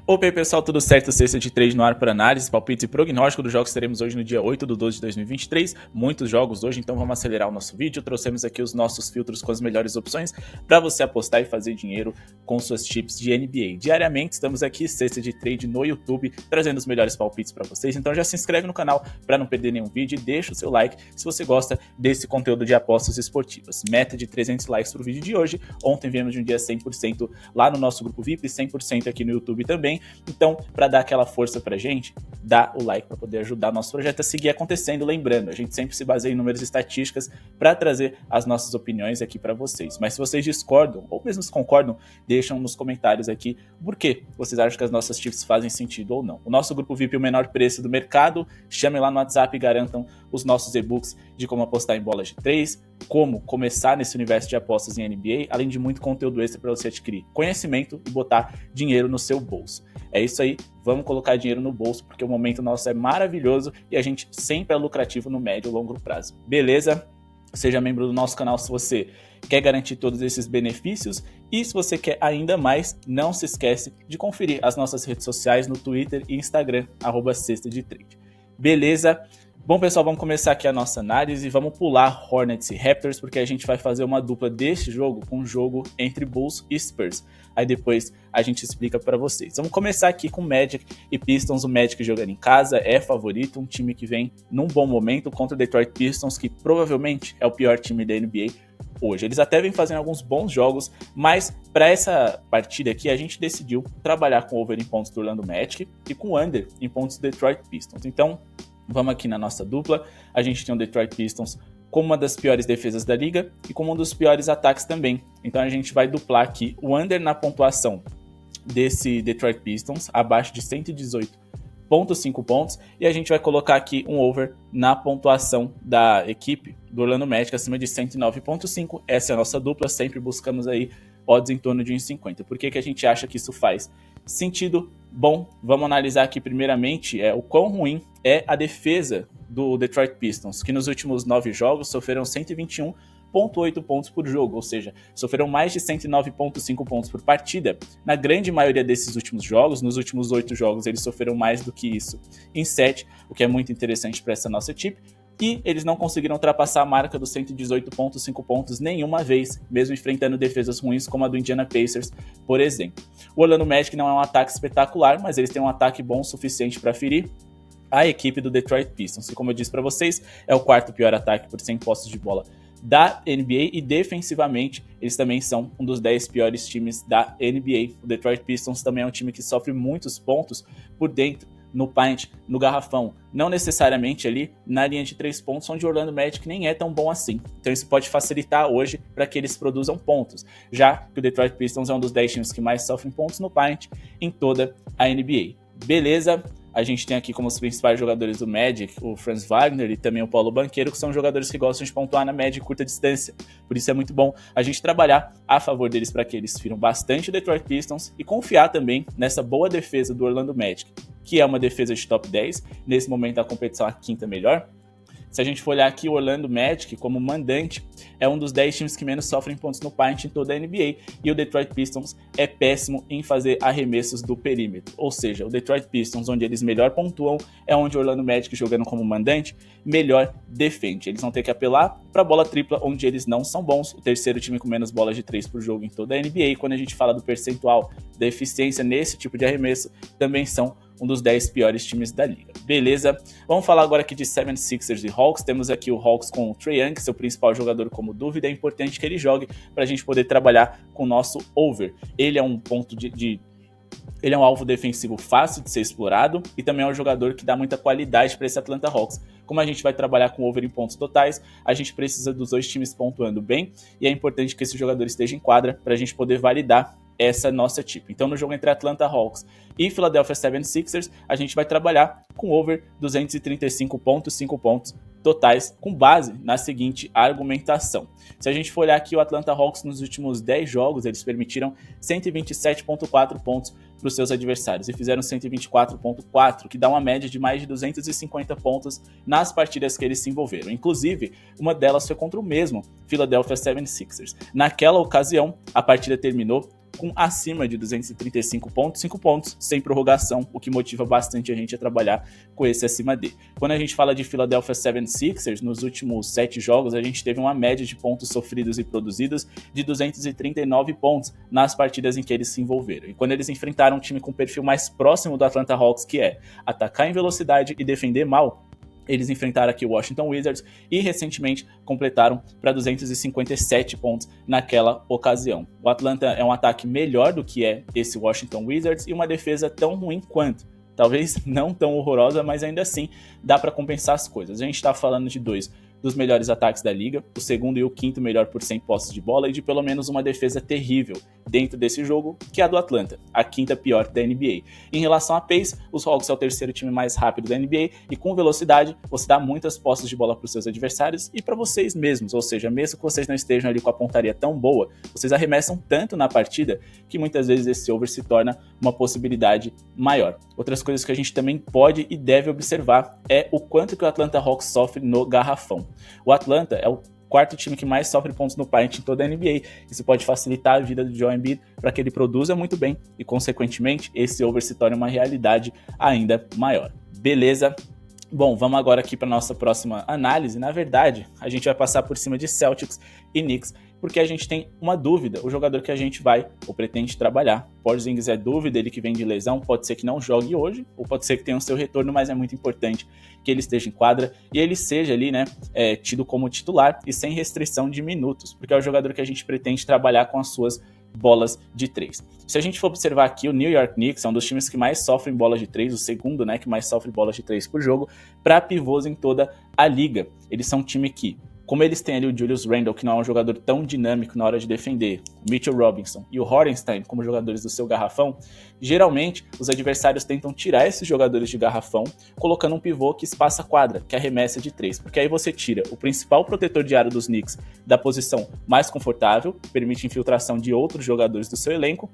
Opa aí pessoal, tudo certo? Sexta de trade no ar para análise, palpite e prognóstico dos jogos que teremos hoje no dia 8/12/2023. Muitos jogos hoje, então vamos acelerar o nosso vídeo. Trouxemos aqui os nossos filtros com as melhores opções para você apostar e fazer dinheiro com suas chips de NBA. Diariamente estamos aqui, sexta de trade no YouTube, trazendo os melhores palpites para vocês. Então já se inscreve no canal para não perder nenhum vídeo e deixa o seu like se você gosta desse conteúdo de apostas esportivas. Meta de 300 likes para o vídeo de hoje. Ontem viemos de um dia 100% lá no nosso grupo VIP, 100% aqui no YouTube também. Então, para dar aquela força pra gente, dá o like para poder ajudar nosso projeto a seguir acontecendo. Lembrando, a gente sempre se baseia em números e estatísticas para trazer as nossas opiniões aqui para vocês. Mas se vocês discordam, ou mesmo se concordam, deixam nos comentários aqui por que vocês acham que as nossas tips fazem sentido ou não. O nosso grupo VIP é o menor preço do mercado. Chamem lá no WhatsApp e garantam os nossos e-books de como apostar em bolas de 3, como começar nesse universo de apostas em NBA, além de muito conteúdo extra para você adquirir conhecimento e botar dinheiro no seu bolso. É isso aí, vamos colocar dinheiro no bolso, porque o momento nosso é maravilhoso e a gente sempre é lucrativo no médio e longo prazo. Beleza? Seja membro do nosso canal se você quer garantir todos esses benefícios e se você quer ainda mais, não se esquece de conferir as nossas redes sociais no Twitter e Instagram, @sextadetrade. Beleza? Bom, pessoal, vamos começar aqui a nossa análise e vamos pular Hornets e Raptors, porque a gente vai fazer uma dupla deste jogo com um jogo entre Bulls e Spurs. Aí depois a gente explica para vocês. Vamos começar aqui com Magic e Pistons. O Magic jogando em casa é favorito, um time que vem num bom momento contra o Detroit Pistons, que provavelmente é o pior time da NBA hoje. Eles até vêm fazendo alguns bons jogos, mas para essa partida aqui a gente decidiu trabalhar com over em pontos do Orlando Magic e com under em pontos do Detroit Pistons. Então, vamos aqui na nossa dupla, a gente tem o Detroit Pistons como uma das piores defesas da liga e como um dos piores ataques também. Então a gente vai duplar aqui o under na pontuação desse Detroit Pistons, abaixo de 118,5 pontos, e a gente vai colocar aqui um over na pontuação da equipe do Orlando Magic, acima de 109,5. Essa é a nossa dupla, sempre buscamos aí odds em torno de 1,50. Por que a gente acha que isso faz sentido? Bom, vamos analisar aqui primeiramente o quão ruim é a defesa do Detroit Pistons, que nos últimos 9 jogos sofreram 121,8 pontos por jogo, ou seja, sofreram mais de 109,5 pontos por partida. Na grande maioria desses últimos jogos, nos últimos 8 jogos, eles sofreram mais do que isso em 7, o que é muito interessante para essa nossa equipe. E eles não conseguiram ultrapassar a marca dos 118,5 pontos nenhuma vez, mesmo enfrentando defesas ruins como a do Indiana Pacers, por exemplo. O Orlando Magic não é um ataque espetacular, mas eles têm um ataque bom o suficiente para ferir a equipe do Detroit Pistons, que, como eu disse para vocês, é o quarto pior ataque por 100 posses de bola da NBA, e defensivamente eles também são um dos 10 piores times da NBA. O Detroit Pistons também é um time que sofre muitos pontos por dentro, no paint, no garrafão, não necessariamente ali na linha de 3 pontos, onde o Orlando Magic nem é tão bom assim. Então isso pode facilitar hoje para que eles produzam pontos, já que o Detroit Pistons é um dos 10 times que mais sofrem pontos no paint em toda a NBA. Beleza? A gente tem aqui como os principais jogadores do Magic o Franz Wagner e também o Paulo Banchero, que são jogadores que gostam de pontuar na média e curta distância. Por isso é muito bom a gente trabalhar a favor deles para que eles firam bastante o Detroit Pistons e confiar também nessa boa defesa do Orlando Magic, que é uma defesa de top 10, nesse momento a competição é a quinta melhor. Se a gente for olhar aqui, o Orlando Magic, como mandante, é um dos 10 times que menos sofrem pontos no paint em toda a NBA, e o Detroit Pistons é péssimo em fazer arremessos do perímetro. Ou seja, o Detroit Pistons, onde eles melhor pontuam, é onde o Orlando Magic, jogando como mandante, melhor defende. Eles vão ter que apelar para a bola tripla, onde eles não são bons. O terceiro time com menos bolas de 3 por jogo em toda a NBA, e quando a gente fala do percentual da eficiência nesse tipo de arremesso, também são um dos 10 piores times da liga. Beleza? Vamos falar agora aqui de 76ers e Hawks. Temos aqui o Hawks com o Trae Young, seu principal jogador, como dúvida. É importante que ele jogue para a gente poder trabalhar com o nosso over. Ele é um ponto ele é um alvo defensivo fácil de ser explorado e também é um jogador que dá muita qualidade para esse Atlanta Hawks. Como a gente vai trabalhar com over em pontos totais, a gente precisa dos dois times pontuando bem e é importante que esse jogador esteja em quadra para a gente poder validar essa nossa tip. Então, no jogo entre Atlanta Hawks e Philadelphia 76ers, a gente vai trabalhar com over 235,5 pontos totais, com base na seguinte argumentação. Se a gente for olhar aqui, o Atlanta Hawks nos últimos 10 jogos, eles permitiram 127,4 pontos para os seus adversários e fizeram 124,4, que dá uma média de mais de 250 pontos nas partidas que eles se envolveram. Inclusive, uma delas foi contra o mesmo Philadelphia 76ers. Naquela ocasião, a partida terminou com acima de 235,5 pontos, sem prorrogação, o que motiva bastante a gente a trabalhar com esse acima de. Quando a gente fala de Philadelphia 76ers, nos últimos 7 jogos, a gente teve uma média de pontos sofridos e produzidos de 239 pontos nas partidas em que eles se envolveram. E quando eles enfrentaram um time com perfil mais próximo do Atlanta Hawks, que é atacar em velocidade e defender mal, eles enfrentaram aqui o Washington Wizards e recentemente completaram para 257 pontos naquela ocasião. O Atlanta é um ataque melhor do que é esse Washington Wizards e uma defesa tão ruim quanto. Talvez não tão horrorosa, mas ainda assim dá para compensar as coisas. A gente está falando de dois dos melhores ataques da liga, o segundo e o quinto melhor por 100 posses de bola e de pelo menos uma defesa terrível dentro desse jogo, que é a do Atlanta, a quinta pior da NBA. Em relação a pace, os Hawks é o terceiro time mais rápido da NBA e com velocidade você dá muitas posses de bola para os seus adversários e para vocês mesmos, ou seja, mesmo que vocês não estejam ali com a pontaria tão boa, vocês arremessam tanto na partida que muitas vezes esse over se torna uma possibilidade maior. Outras coisas que a gente também pode e deve observar é o quanto que o Atlanta Hawks sofre no garrafão. O Atlanta é o quarto time que mais sofre pontos no paint em toda a NBA. Isso pode facilitar a vida do Joel Embiid para que ele produza muito bem e, consequentemente, esse over se torne uma realidade ainda maior. Beleza? Bom, vamos agora aqui para nossa próxima análise. Na verdade, a gente vai passar por cima de Celtics e Knicks, porque a gente tem uma dúvida, o jogador que a gente vai ou pretende trabalhar. Porzingis é dúvida, ele que vem de lesão, pode ser que não jogue hoje, ou pode ser que tenha o seu retorno, mas é muito importante que ele esteja em quadra e ele seja ali, né, tido como titular e sem restrição de minutos, porque é o jogador que a gente pretende trabalhar com as suas bolas de 3. Se a gente for observar aqui, o New York Knicks é um dos times que mais sofrem bolas de 3, o segundo, né, que mais sofre bolas de 3 por jogo, para pivôs em toda a liga. Eles são um time que, como eles têm ali o Julius Randle, que não é um jogador tão dinâmico na hora de defender, o Mitchell Robinson e o Hartenstein como jogadores do seu garrafão, geralmente os adversários tentam tirar esses jogadores de garrafão, colocando um pivô que espaça a quadra, que arremessa de 3, porque aí você tira o principal protetor de aro dos Knicks da posição mais confortável, permite infiltração de outros jogadores do seu elenco,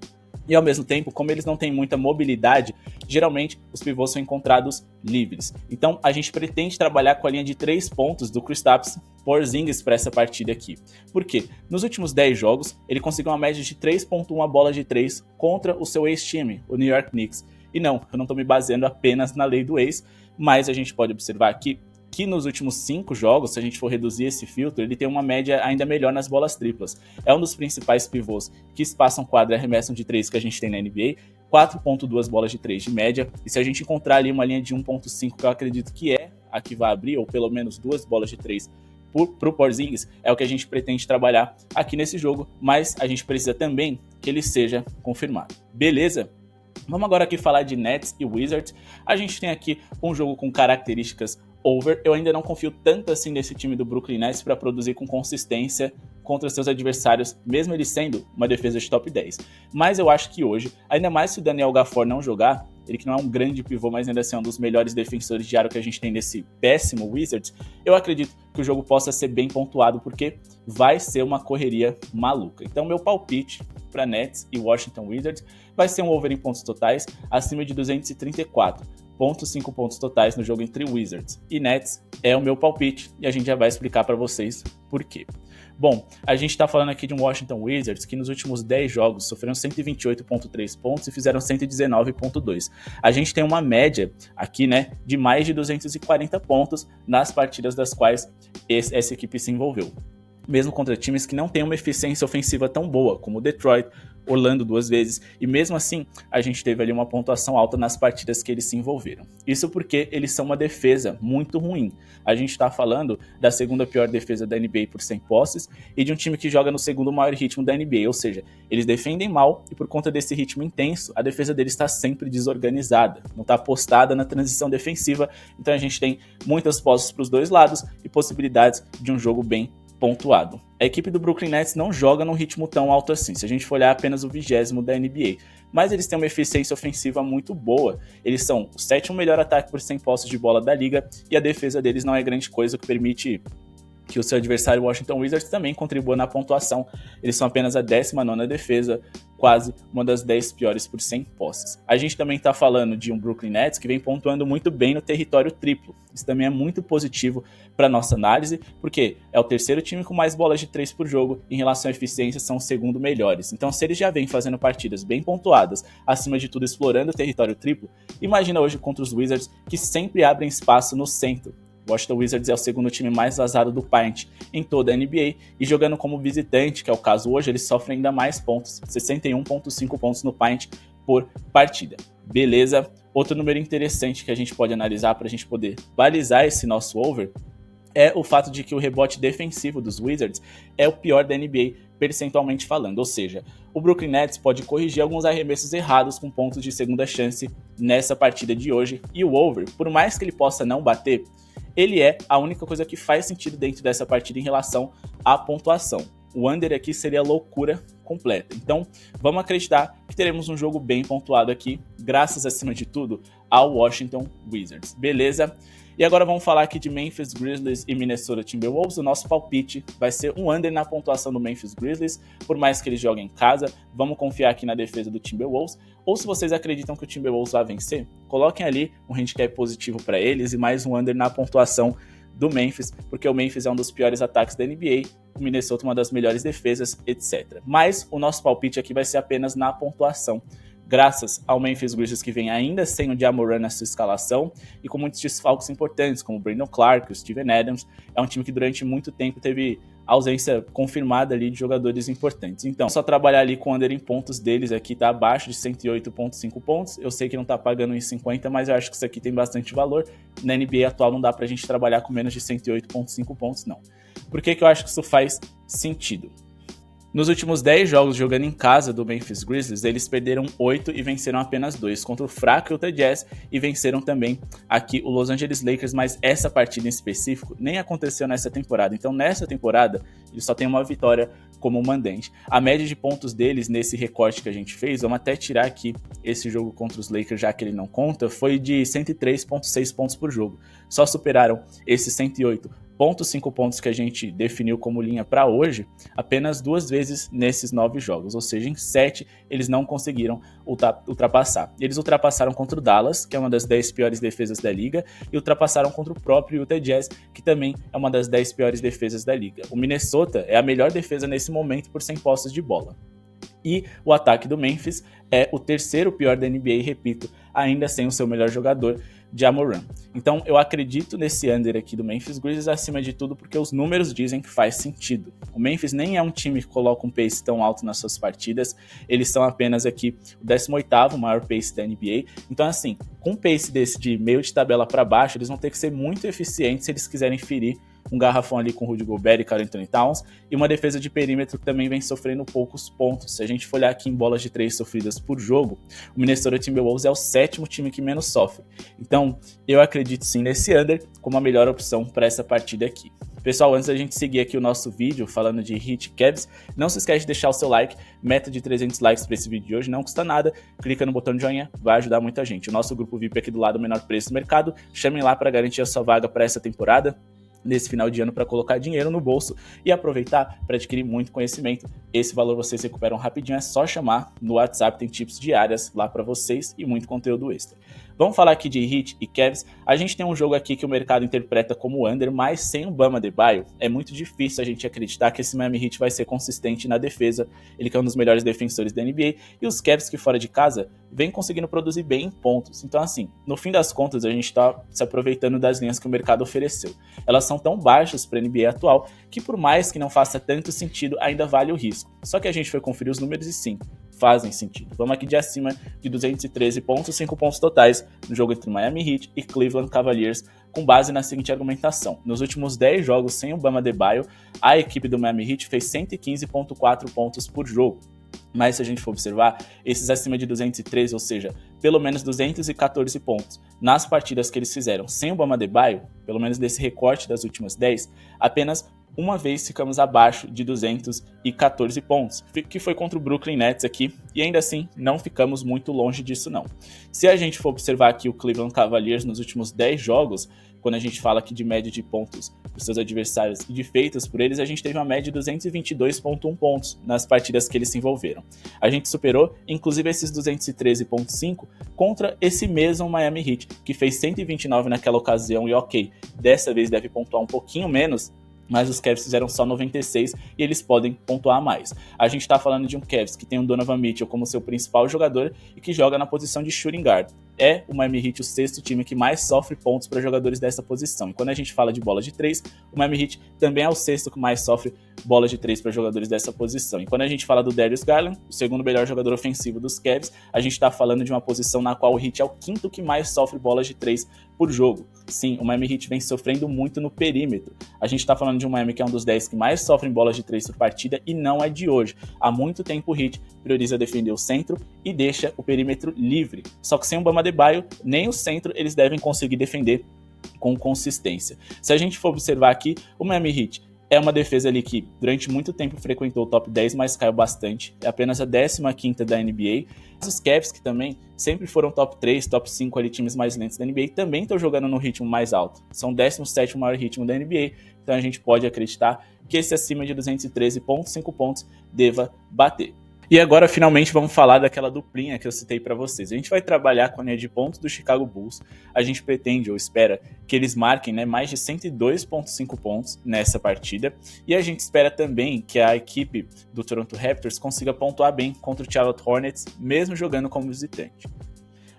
e ao mesmo tempo, como eles não têm muita mobilidade, geralmente os pivôs são encontrados livres. Então a gente pretende trabalhar com a linha de 3 pontos do Kristaps Porzingis para essa partida aqui. Por quê? Nos últimos 10 jogos, ele conseguiu uma média de 3,1 bolas de 3 contra o seu ex-time, o New York Knicks. E não, eu não estou me baseando apenas na lei do ex, mas a gente pode observar aqui que nos últimos 5 jogos, se a gente for reduzir esse filtro, ele tem uma média ainda melhor nas bolas triplas. É um dos principais pivôs que espaçam quadra e arremessam de 3 que a gente tem na NBA, 4,2 bolas de 3 de média, e se a gente encontrar ali uma linha de 1,5, que eu acredito que é a que vai abrir, ou pelo menos 2 bolas de 3 pro Porzingis, é o que a gente pretende trabalhar aqui nesse jogo, mas a gente precisa também que ele seja confirmado. Beleza? Vamos agora aqui falar de Nets e Wizards. A gente tem aqui um jogo com características over. Eu ainda não confio tanto assim nesse time do Brooklyn Nets para produzir com consistência contra seus adversários, mesmo ele sendo uma defesa de top 10. Mas eu acho que hoje, ainda mais se o Daniel Gafford não jogar, ele que não é um grande pivô, mas ainda assim é um dos melhores defensores de aro que a gente tem nesse péssimo Wizards, eu acredito que o jogo possa ser bem pontuado, porque vai ser uma correria maluca. Então meu palpite para Nets e Washington Wizards vai ser um over em pontos totais acima de 234,5 pontos totais no jogo entre Wizards e Nets. É o meu palpite e a gente já vai explicar para vocês por quê. Bom, a gente está falando aqui de um Washington Wizards que nos últimos 10 jogos sofreram 128,3 pontos e fizeram 119,2. A gente tem uma média aqui, né, de mais de 240 pontos nas partidas das quais essa equipe se envolveu. Mesmo contra times que não têm uma eficiência ofensiva tão boa, como Detroit, Orlando 2 vezes, e mesmo assim a gente teve ali uma pontuação alta nas partidas que eles se envolveram. Isso porque eles são uma defesa muito ruim. A gente está falando da segunda pior defesa da NBA por 100 posses e de um time que joga no segundo maior ritmo da NBA, ou seja, eles defendem mal e por conta desse ritmo intenso, a defesa deles está sempre desorganizada, não está apostada na transição defensiva, então a gente tem muitas posses para os dois lados e possibilidades de um jogo bem pontuado. A equipe do Brooklyn Nets não joga num ritmo tão alto assim, se a gente for olhar apenas o 20º da NBA, mas eles têm uma eficiência ofensiva muito boa. Eles são o 7º melhor ataque por 100 posses de bola da liga e a defesa deles não é grande coisa, o que permite que o seu adversário Washington Wizards também contribua na pontuação. Eles são apenas a 19ª defesa, quase uma das 10 piores por 100 posses. A gente também está falando de um Brooklyn Nets que vem pontuando muito bem no território triplo. Isso também é muito positivo para nossa análise, porque é o terceiro time com mais bolas de 3 por jogo, em relação à eficiência são os segundo melhores. Então, se eles já vêm fazendo partidas bem pontuadas, acima de tudo explorando o território triplo, imagina hoje contra os Wizards, que sempre abrem espaço no centro. O Washington Wizards é o segundo time mais vazado do paint em toda a NBA, e jogando como visitante, que é o caso hoje, eles sofrem ainda mais pontos, 61,5 pontos no paint por partida. Beleza? Outro número interessante que a gente pode analisar para a gente poder balizar esse nosso over é o fato de que o rebote defensivo dos Wizards é o pior da NBA percentualmente falando, ou seja, o Brooklyn Nets pode corrigir alguns arremessos errados com pontos de segunda chance nessa partida de hoje, e o over, por mais que ele possa não bater, ele é a única coisa que faz sentido dentro dessa partida em relação à pontuação. O under aqui seria loucura completa. Então, vamos acreditar que teremos um jogo bem pontuado aqui, graças, acima de tudo, ao Washington Wizards. Beleza? E agora vamos falar aqui de Memphis Grizzlies e Minnesota Timberwolves. O nosso palpite vai ser um under na pontuação do Memphis Grizzlies, por mais que eles joguem em casa. Vamos confiar aqui na defesa do Timberwolves. Ou se vocês acreditam que o Timberwolves vai vencer, coloquem ali um handicap positivo para eles e mais um under na pontuação do Memphis, porque o Memphis é um dos piores ataques da NBA, o Minnesota uma das melhores defesas, etc. Mas o nosso palpite aqui vai ser apenas na pontuação, graças ao Memphis Grizzlies, que vem ainda sem o Ja Morant na sua escalação e com muitos desfalques importantes, como o Brandon Clark, o Steven Adams. É um time que durante muito tempo teve ausência confirmada ali de jogadores importantes. Então, só trabalhar ali com o under em pontos deles aqui tá abaixo de 108,5 pontos. Eu sei que não tá pagando em 50, mas eu acho que isso aqui tem bastante valor. Na NBA atual não dá pra gente trabalhar com menos de 108,5 pontos, não. Por que eu acho que isso faz sentido? Nos últimos 10 jogos jogando em casa do Memphis Grizzlies, eles perderam 8 e venceram apenas 2 contra o fraco Utah Jazz, e venceram também aqui o Los Angeles Lakers, mas essa partida em específico nem aconteceu nessa temporada. Então nessa temporada eles só têm uma vitória como mandante. A média de pontos deles nesse recorte que a gente fez, vamos até tirar aqui esse jogo contra os Lakers, já que ele não conta, foi de 103,6 pontos por jogo. Só superaram esses 108,5 pontos que a gente definiu como linha para hoje apenas 2 vezes nesses 9 jogos, ou seja, em 7 eles não conseguiram ultrapassar. Eles ultrapassaram contra o Dallas, que é uma das 10 piores defesas da liga, e ultrapassaram contra o próprio Utah Jazz, que também é uma das 10 piores defesas da liga. O Minnesota é a melhor defesa nesse momento por 100 posses de bola. E o ataque do Memphis é o terceiro pior da NBA, repito, ainda sem o seu melhor jogador, Ja Morant. Então eu acredito nesse under aqui do Memphis Grizzlies acima de tudo porque os números dizem que faz sentido. O Memphis nem é um time que coloca um pace tão alto nas suas partidas, eles são apenas aqui o 18º maior pace da NBA. Então assim, com um pace desse de meio de tabela para baixo, eles vão ter que ser muito eficientes se eles quiserem ferir um garrafão ali com Rudy Gobert e Karl Anthony Towns, e uma defesa de perímetro que também vem sofrendo poucos pontos. Se a gente for olhar aqui em bolas de 3 sofridas por jogo, o Minnesota Timberwolves é o 7º time que menos sofre. Então, eu acredito sim nesse under como a melhor opção para essa partida aqui. Pessoal, antes da gente seguir aqui o nosso vídeo falando de Heat e Cavs, não se esquece de deixar o seu like, meta de 300 likes para esse vídeo de hoje, não custa nada, clica no botão de joinha, vai ajudar muita gente. O nosso grupo VIP aqui do lado, o menor preço do mercado, chamem lá para garantir a sua vaga para essa temporada, nesse final de ano, para colocar dinheiro no bolso e aproveitar para adquirir muito conhecimento. Esse valor vocês recuperam rapidinho, é só chamar no WhatsApp, tem tips diárias lá para vocês e muito conteúdo extra. Vamos falar aqui de Heat e Cavs. A gente tem um jogo aqui que o mercado interpreta como under, mas sem o Bam Adebayo é muito difícil a gente acreditar que esse Miami Heat vai ser consistente na defesa. Ele que é um dos melhores defensores da NBA, e os Cavs que fora de casa vem conseguindo produzir bem em pontos. Então assim, no fim das contas a gente está se aproveitando das linhas que o mercado ofereceu. Elas são tão baixas para a NBA atual que por mais que não faça tanto sentido, ainda vale o risco. Só que a gente foi conferir os números e sim, fazem sentido. Vamos aqui de acima de 213,5 pontos totais no jogo entre Miami Heat e Cleveland Cavaliers, com base na seguinte argumentação. Nos últimos 10 jogos sem o Bam Adebayo, a equipe do Miami Heat fez 115,4 pontos por jogo. Mas se a gente for observar, esses acima de 213, ou seja, pelo menos 214 pontos, nas partidas que eles fizeram sem o Bam Adebayo, pelo menos desse recorte das últimas 10, apenas uma vez ficamos abaixo de 214 pontos, que foi contra o Brooklyn Nets aqui, e ainda assim não ficamos muito longe disso não. Se a gente for observar aqui o Cleveland Cavaliers nos últimos 10 jogos, quando a gente fala aqui de média de pontos dos seus adversários e de feitas por eles, a gente teve uma média de 222,1 pontos nas partidas que eles se envolveram. A gente superou, inclusive, esses 213,5 contra esse mesmo Miami Heat, que fez 129 naquela ocasião e ok, dessa vez deve pontuar um pouquinho menos, mas os Cavs fizeram só 96 e eles podem pontuar mais. A gente está falando de um Cavs que tem o Donovan Mitchell como seu principal jogador e que joga na posição de shooting guard. É o Miami Heat o sexto time que mais sofre pontos para jogadores dessa posição. E quando a gente fala de bola de 3, o Miami Heat também é o sexto que mais sofre bola de 3 para jogadores dessa posição. E quando a gente fala do Darius Garland, o segundo melhor jogador ofensivo dos Cavs, a gente está falando de uma posição na qual o Heat é o quinto que mais sofre bolas de 3 por jogo. Sim, o Miami Heat vem sofrendo muito no perímetro. A gente está falando de um Miami que é um dos 10 que mais sofrem bolas de 3 por partida e não é de hoje. Há muito tempo o Heat prioriza defender o centro e deixa o perímetro livre. Só que sem o Bam Adebayo, nem o centro eles devem conseguir defender com consistência. Se a gente for observar aqui, o Miami Heat é uma defesa ali que durante muito tempo frequentou o top 10, mas caiu bastante. É apenas a 15ª da NBA. Os Cavs, que também sempre foram top 3, top 5 ali, times mais lentos da NBA, também estão jogando no ritmo mais alto. São o 17º maior ritmo da NBA, então a gente pode acreditar que esse acima de 213,5 pontos deva bater. E agora, finalmente, vamos falar daquela duplinha que eu citei para vocês. A gente vai trabalhar com a linha de pontos do Chicago Bulls. A gente pretende ou espera que eles marquem, né, mais de 102,5 pontos nessa partida. E a gente espera também que a equipe do Toronto Raptors consiga pontuar bem contra o Charlotte Hornets, mesmo jogando como visitante.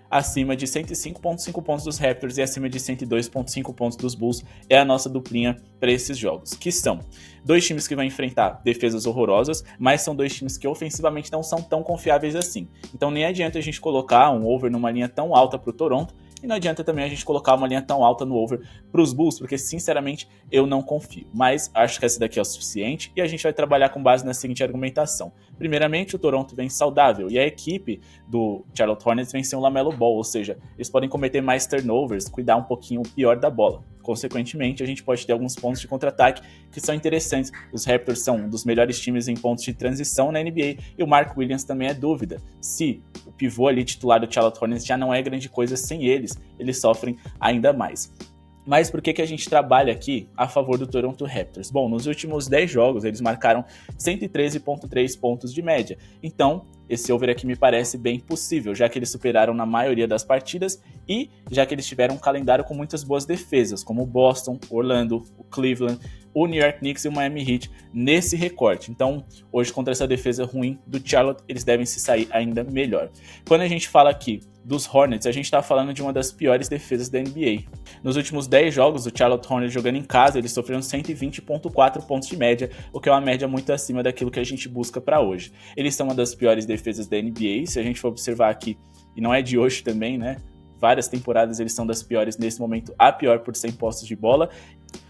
Acima de 105,5 pontos dos Raptors e acima de 102,5 pontos dos Bulls é a nossa duplinha para esses jogos, que são dois times que vão enfrentar defesas horrorosas, mas são dois times que ofensivamente não são tão confiáveis assim. Então nem adianta a gente colocar um over numa linha tão alta para o Toronto, e não adianta também a gente colocar uma linha tão alta no over para os Bulls, porque sinceramente eu não confio. Mas acho que essa daqui é o suficiente e a gente vai trabalhar com base na seguinte argumentação. Primeiramente, o Toronto vem saudável e a equipe do Charlotte Hornets vem sem o LaMelo Ball, ou seja, eles podem cometer mais turnovers, cuidar um pouquinho pior da bola. Consequentemente, a gente pode ter alguns pontos de contra-ataque que são interessantes. Os Raptors são um dos melhores times em pontos de transição na NBA e o Mark Williams também é dúvida. Se o pivô ali titular do Charlotte Hornets já não é grande coisa sem eles sofrem ainda mais. Mas por que a gente trabalha aqui a favor do Toronto Raptors? Bom, nos últimos 10 jogos eles marcaram 113,3 pontos de média. Então, esse over aqui me parece bem possível, já que eles superaram na maioria das partidas e já que eles tiveram um calendário com muitas boas defesas, como o Boston, Orlando, o Cleveland, o New York Knicks e o Miami Heat nesse recorte. Então, hoje contra essa defesa ruim do Charlotte, eles devem se sair ainda melhor. Quando a gente fala aqui dos Hornets, a gente está falando de uma das piores defesas da NBA. Nos últimos 10 jogos, o Charlotte Hornets jogando em casa, eles sofreram 120,4 pontos de média, o que é uma média muito acima daquilo que a gente busca para hoje. Eles são uma das piores defesas da NBA, se a gente for observar aqui, e não é de hoje também, né? Várias temporadas eles são das piores, nesse momento a pior por 100 posses de bola.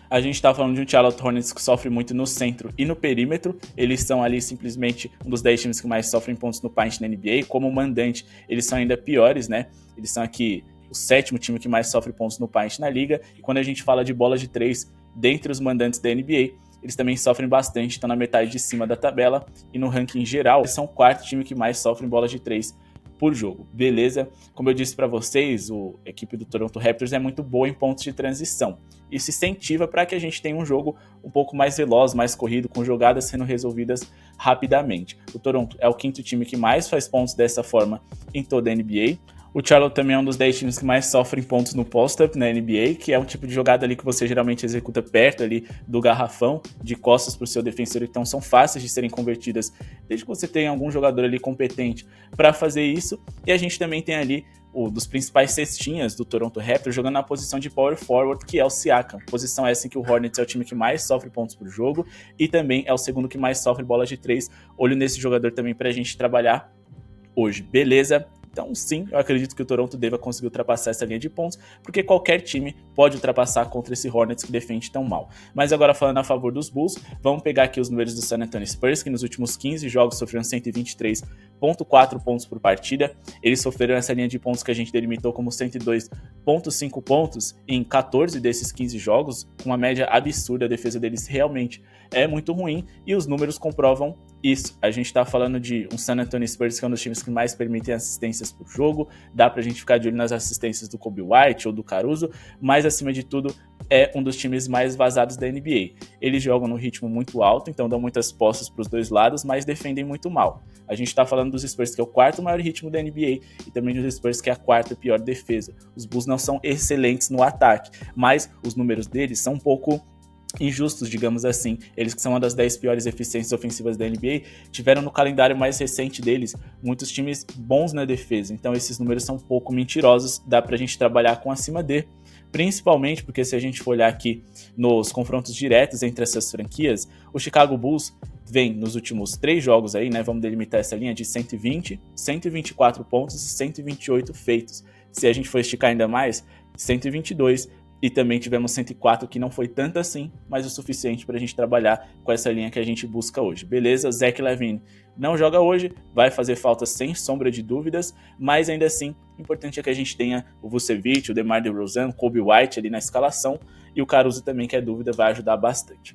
A gente tá falando de um Charlotte Hornets que sofre muito no centro e no perímetro. Eles são ali simplesmente um dos 10 times que mais sofrem pontos no paint na NBA. Como mandante, eles são ainda piores, né? Eles são aqui o 7º time que mais sofre pontos no paint na liga. E quando a gente fala de bola de 3, dentre os mandantes da NBA, eles também sofrem bastante, estão na metade de cima da tabela. E no ranking geral, eles são o 4º time que mais sofre bola de 3 por jogo, beleza? Como eu disse para vocês, a equipe do Toronto Raptors é muito boa em pontos de transição. Isso incentiva para que a gente tenha um jogo um pouco mais veloz, mais corrido, com jogadas sendo resolvidas rapidamente. O Toronto é o 5º time que mais faz pontos dessa forma em toda a NBA. O Charlotte também é um dos 10 times que mais sofrem pontos no post-up na NBA, que é um tipo de jogada ali que você geralmente executa perto ali do garrafão, de costas para o seu defensor, então são fáceis de serem convertidas, desde que você tenha algum jogador ali competente para fazer isso. E a gente também tem ali dos principais cestinhas do Toronto Raptors jogando na posição de power forward, que é o Siakam. Posição essa em que o Hornets é o time que mais sofre pontos por jogo e também é o segundo que mais sofre bolas de 3. Olho nesse jogador também para a gente trabalhar hoje, beleza? Então sim, eu acredito que o Toronto deva conseguir ultrapassar essa linha de pontos, porque qualquer time pode ultrapassar contra esse Hornets que defende tão mal. Mas agora falando a favor dos Bulls, vamos pegar aqui os números do San Antonio Spurs, que nos últimos 15 jogos sofreram 123,4 pontos por partida. Eles sofreram essa linha de pontos que a gente delimitou como 102,5 pontos em 14 desses 15 jogos, com uma média absurda. A defesa deles realmente é muito ruim e os números comprovam isso. A gente tá falando de um San Antonio Spurs que é um dos times que mais permitem assistências por jogo, dá pra gente ficar de olho nas assistências do Kobe White ou do Caruso, mas acima de tudo é um dos times mais vazados da NBA. Eles jogam no ritmo muito alto, então dão muitas posses pros dois lados, mas defendem muito mal. A gente tá falando dos Spurs que é o quarto maior ritmo da NBA e também dos Spurs que é a quarta pior defesa. Os Bulls não são excelentes no ataque, mas os números deles são um pouco injustos, digamos assim. Eles que são uma das 10 piores eficiências ofensivas da NBA, tiveram no calendário mais recente deles muitos times bons na defesa, então esses números são um pouco mentirosos, dá pra gente trabalhar com acima de, principalmente porque se a gente for olhar aqui nos confrontos diretos entre essas franquias, o Chicago Bulls vem nos últimos 3 jogos aí, né, vamos delimitar essa linha de 120, 124 pontos e 128 feitos. Se a gente for esticar ainda mais, 122, e também tivemos 104, que não foi tanto assim, mas o suficiente para a gente trabalhar com essa linha que a gente busca hoje. Beleza? Zach LaVine não joga hoje, vai fazer falta sem sombra de dúvidas, mas ainda assim, o importante é que a gente tenha o Vucevic, o DeMar DeRozan, o Kobe White ali na escalação, e o Caruso também, que é dúvida, vai ajudar bastante.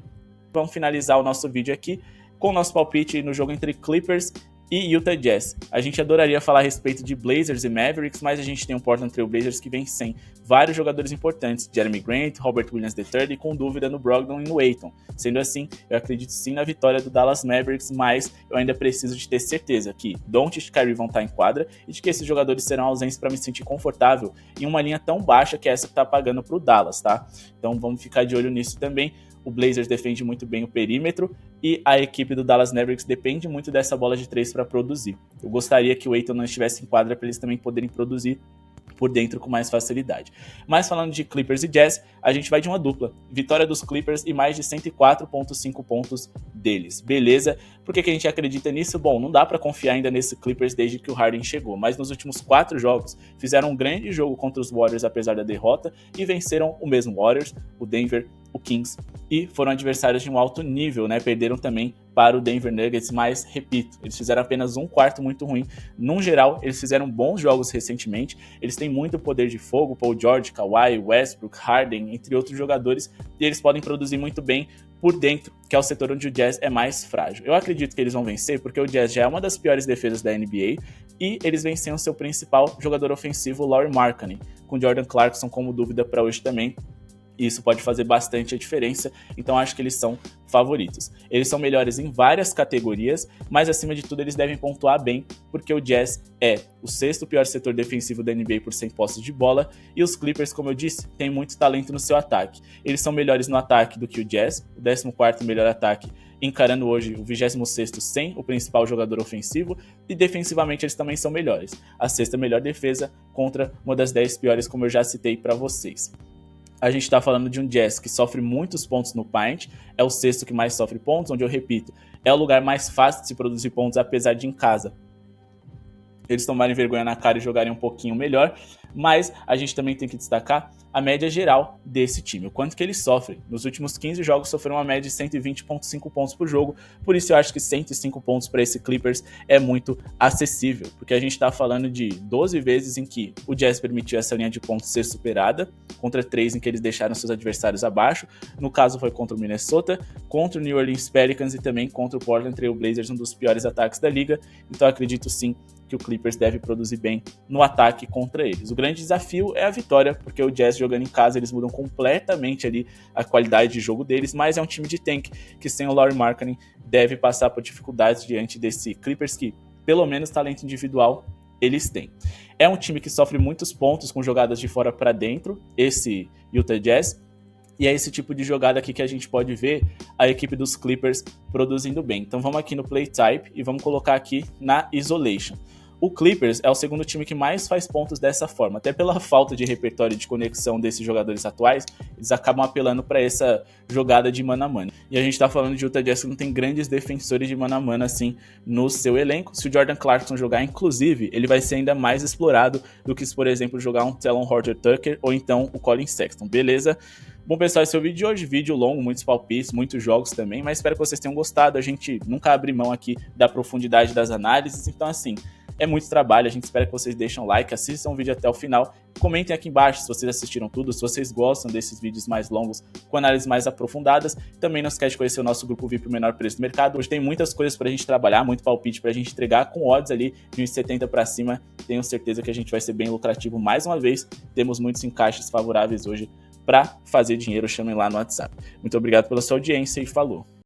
Vamos finalizar o nosso vídeo aqui com o nosso palpite no jogo entre Clippers e Utah Jazz. A gente adoraria falar a respeito de Blazers e Mavericks, mas a gente tem um Portland Trail Blazers que vem sem vários jogadores importantes, Jeremy Grant, Robert Williams III, e com dúvida no Brogdon e no Ayton. Sendo assim, eu acredito sim na vitória do Dallas Mavericks, mas eu ainda preciso de ter certeza que Doncic e Kyrie vão estar em quadra e de que esses jogadores serão ausentes para me sentir confortável em uma linha tão baixa que é essa que está pagando para o Dallas, tá? Então vamos ficar de olho nisso também. O Blazers defende muito bem o perímetro e a equipe do Dallas Mavericks depende muito dessa bola de 3 para produzir. Eu gostaria que o Ayton não estivesse em quadra para eles também poderem produzir por dentro com mais facilidade. Mas falando de Clippers e Jazz, a gente vai de uma dupla. Vitória dos Clippers e mais de 104,5 pontos deles. Beleza? Por que a gente acredita nisso? Bom, não dá para confiar ainda nesse Clippers desde que o Harden chegou, mas nos últimos 4 jogos fizeram um grande jogo contra os Warriors apesar da derrota e venceram o mesmo Warriors, o Denver, o Kings, e foram adversários de um alto nível, né? Perderam também para o Denver Nuggets, mas, repito, eles fizeram apenas um quarto muito ruim. Num geral, eles fizeram bons jogos recentemente, eles têm muito poder de fogo, Paul George, Kawhi, Westbrook, Harden, entre outros jogadores, e eles podem produzir muito bem por dentro, que é o setor onde o Jazz é mais frágil. Eu acredito que eles vão vencer, porque o Jazz já é uma das piores defesas da NBA, e eles vencem o seu principal jogador ofensivo, Lauri Markkanen, com Jordan Clarkson como dúvida para hoje também. Isso pode fazer bastante a diferença, então acho que eles são favoritos. Eles são melhores em várias categorias, mas acima de tudo eles devem pontuar bem, porque o Jazz é o 6º pior setor defensivo da NBA por 100 posses de bola, e os Clippers, como eu disse, têm muito talento no seu ataque. Eles são melhores no ataque do que o Jazz, o 14º melhor ataque, encarando hoje o 26º sem o principal jogador ofensivo, e defensivamente eles também são melhores. A 6ª melhor defesa contra uma das 10 piores, como eu já citei para vocês. A gente está falando de um Jazz que sofre muitos pontos no paint, é o 6º que mais sofre pontos, onde eu repito, é o lugar mais fácil de se produzir pontos, apesar de em casa eles tomarem vergonha na cara e jogarem um pouquinho melhor, mas a gente também tem que destacar a média geral desse time, o quanto que eles sofrem. Nos últimos 15 jogos sofreram uma média de 120,5 pontos por jogo, por isso eu acho que 105 pontos para esse Clippers é muito acessível, porque a gente está falando de 12 vezes em que o Jazz permitiu essa linha de pontos ser superada, contra 3 em que eles deixaram seus adversários abaixo, no caso foi contra o Minnesota, contra o New Orleans Pelicans e também contra o Portland Trail Blazers, um dos piores ataques da liga, então eu acredito sim que o Clippers deve produzir bem no ataque contra eles. O grande desafio é a vitória, porque o Jazz jogando em casa, eles mudam completamente ali a qualidade de jogo deles, mas é um time de tank que sem o Lauri Markkanen deve passar por dificuldades diante desse Clippers que, pelo menos, talento individual eles têm. É um time que sofre muitos pontos com jogadas de fora para dentro, esse Utah Jazz, e é esse tipo de jogada aqui que a gente pode ver a equipe dos Clippers produzindo bem. Então vamos aqui no Play Type e vamos colocar aqui na Isolation. o Clippers é o segundo time que mais faz pontos dessa forma. Até pela falta de repertório de conexão desses jogadores atuais, eles acabam apelando para essa jogada de mano a mano. E a gente tá falando de Utah Jazz que não tem grandes defensores de mano a mano assim no seu elenco. Se o Jordan Clarkson jogar, inclusive, ele vai ser ainda mais explorado do que se, por exemplo, jogar um Talon Horton-Tucker ou então o Collin Sexton, beleza? Bom, pessoal, esse é o vídeo de hoje, vídeo longo, muitos palpites, muitos jogos também, mas espero que vocês tenham gostado. A gente nunca abre mão aqui da profundidade das análises, então assim, é muito trabalho, a gente espera que vocês deixem um like, assistam o vídeo até o final, comentem aqui embaixo se vocês assistiram tudo, se vocês gostam desses vídeos mais longos, com análises mais aprofundadas. Também não esquece de conhecer o nosso grupo VIP, o menor preço do mercado. Hoje tem muitas coisas pra gente trabalhar, muito palpite pra gente entregar com odds ali de 1,70 pra cima. Tenho certeza que a gente vai ser bem lucrativo mais uma vez, temos muitos encaixes favoráveis hoje para fazer dinheiro, chamem lá no WhatsApp. Muito obrigado pela sua audiência e falou!